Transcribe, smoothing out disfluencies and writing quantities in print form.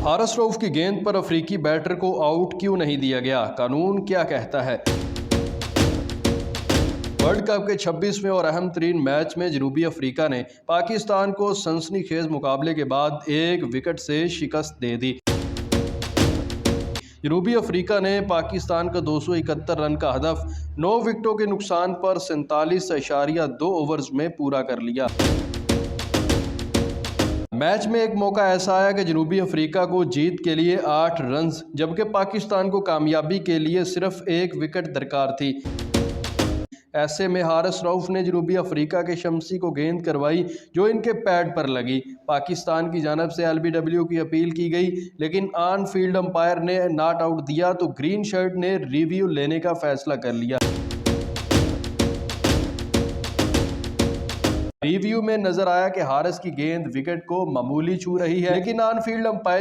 हारिस रऊफ की गेंद पर अफ्रीकी बैटर को आउट क्यों नहीं दिया गया? कानून क्या कहता है? वर्ल्ड कप के 26वें और अहम तरीन मैच में जनूबी अफ्रीका ने पाकिस्तान को सनसनीखेज मुकाबले के बाद 1 विकेट से शिकस्त दे दी। जनूबी अफ्रीका ने पाकिस्तान का 271 रन का हदफ 9 विकेटों के नुकसान पर 47.2 ओवर्स में पूरा कर लिया। मैच में एक मौका ऐसा आया कि जनूबी अफ्रीका को जीत के लिए 8 रन, जबकि पाकिस्तान को कामयाबी के लिए सिर्फ 1 विकेट दरकार थी। ऐसे में हारिस रऊफ ने जनूबी अफ्रीका के शम्सी को गेंद करवाई जो इनके पैड पर लगी। पाकिस्तान की जानब से LBW की अपील की गई, लेकिन ऑन फील्ड अंपायर ने नॉट आउट दिया तो ग्रीन शर्ट ने रिव्यू लेने का फैसला कर लिया। रिव्यू में नजर आया कि हारिस की गेंद विकेट को मामूली छू रही है, लेकिन ऑन फील्ड अंपायर